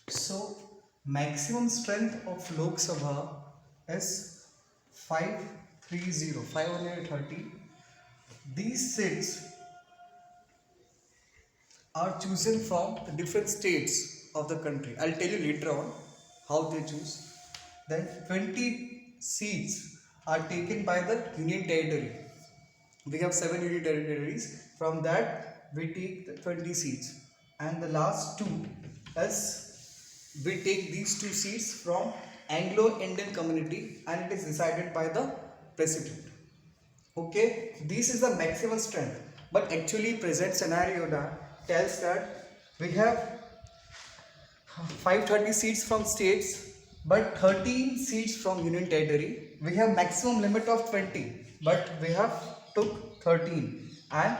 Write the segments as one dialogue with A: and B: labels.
A: So maximum strength of Lok Sabha is 530. These seats are chosen from the different states of the country. I'll tell you later on how they choose. Then 20 seats are taken by the union territory. We have 7 union territories. From that we take the 20 seats, and the last two is we take these 2 seats from Anglo-Indian community, and it is decided by the president. Okay, this is the maximum strength, but actually present scenario that tells that we have 530 seats from states but 13 seats from union territory. We have maximum limit of 20, but we have took 13 and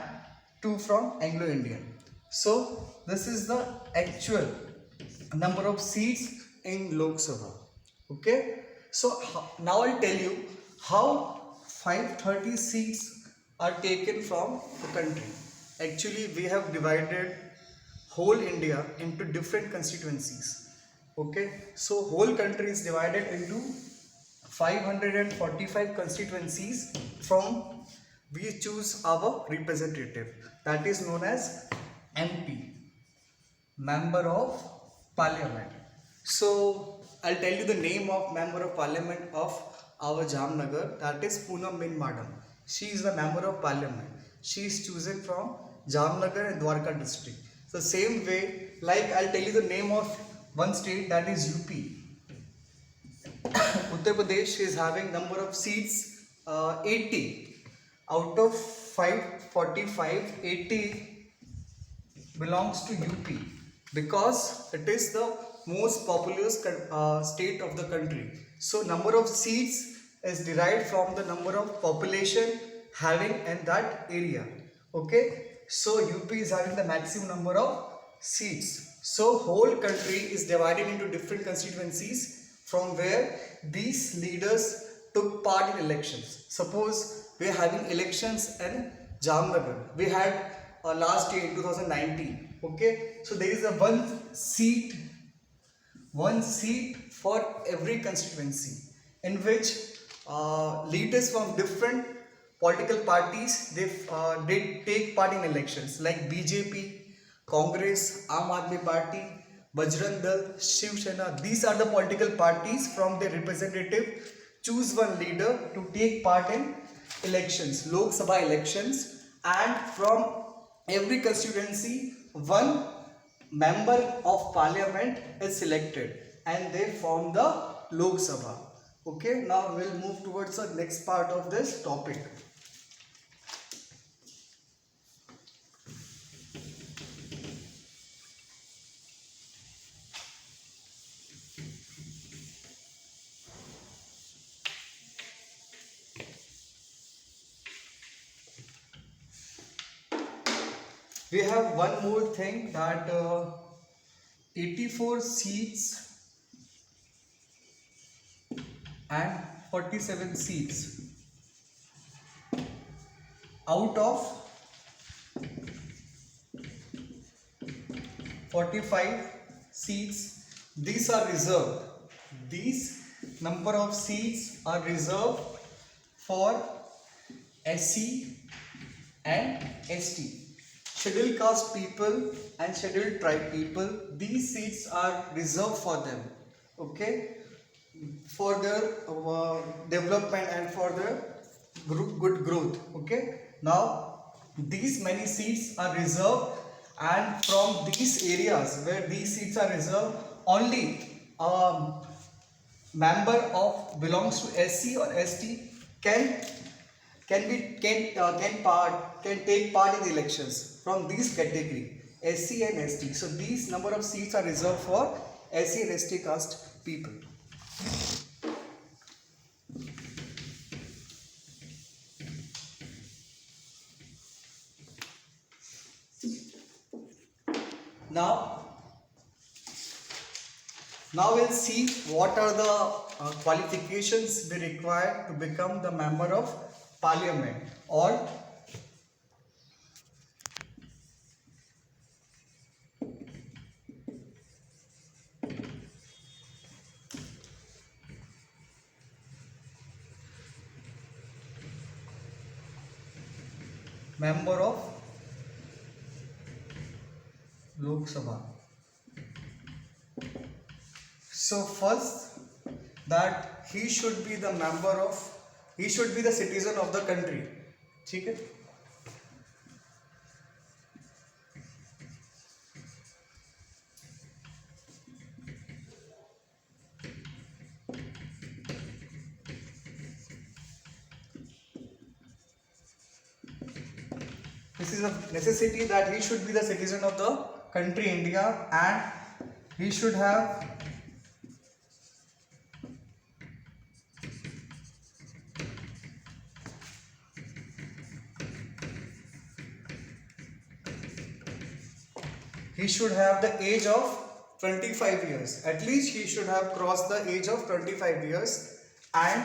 A: 2 from Anglo-Indian. So this is the actual number of seats in Lok Sabha. Okay, so now I'll tell you how 530 seats are taken from the country. Actually, we have divided whole India into different constituencies. Okay, so whole country is divided into 545 constituencies. From we choose our representative, that is known as MP, member of parliament. So I'll tell you the name of member of parliament of our Jamnagar, that is Poonam Bin Madam. She is the member of parliament. She is chosen from Jamnagar and Dwarka district. So same way, like I'll tell you the name of one state, that is UP. Uttar Pradesh is having number of seats 80. Out of 545, 80 belongs to UP because it is the most populous state of the country. So number of seats is derived from the number of population having in that area. Okay, so UP is having the maximum number of seats. So whole country is divided into different constituencies from where these leaders took part in elections. Suppose we are having elections in Jamnagar. We had last year in 2019. Okay, so there is a one seat for every constituency, in which leaders from different political parties did take part in elections like BJP, Congress, Aam Aadmi Party, Bajrang Dal, Shiv Sena. These are the political parties. From their representative choose one leader to take part in elections, Lok Sabha elections, and from every constituency one member of parliament is selected and they form the Lok Sabha. Okay, now we'll move towards the next part of this topic. We have one more thing, that 84 seats and 47 seats out of 45 seats, these are reserved. These number of seats are reserved for SC and ST. Scheduled caste people and scheduled tribe people, these seats are reserved for them. Okay, for their development and for their good growth. Okay, now these many seats are reserved, and from these areas where these seats are reserved, only member of belongs to SC or ST can take part in the elections from this category, SC and ST. So these number of seats are reserved for SC and ST caste people. Now we'll see what are the qualifications we require to become the member of parliament or member of Lok Sabha. So first, that he should be the citizen of the country. ठीक है? This is a necessity that he should be the citizen of the country India, and he should have the age of 25 years. At least he should have crossed the age of 25 years, and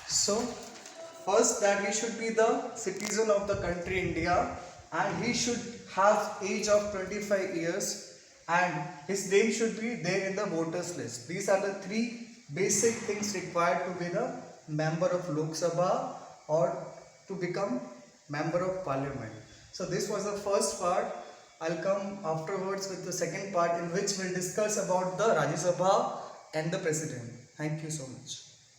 A: so first, that he should be the citizen of the country India, and he should have age of 25 years, and his name should be there in the voters list. These are the three basic things required to be the member of Lok Sabha or to become member of parliament. So this was the first part. I'll come afterwards with the second part, in which we'll discuss about the Rajya Sabha and the president. Thank you so much.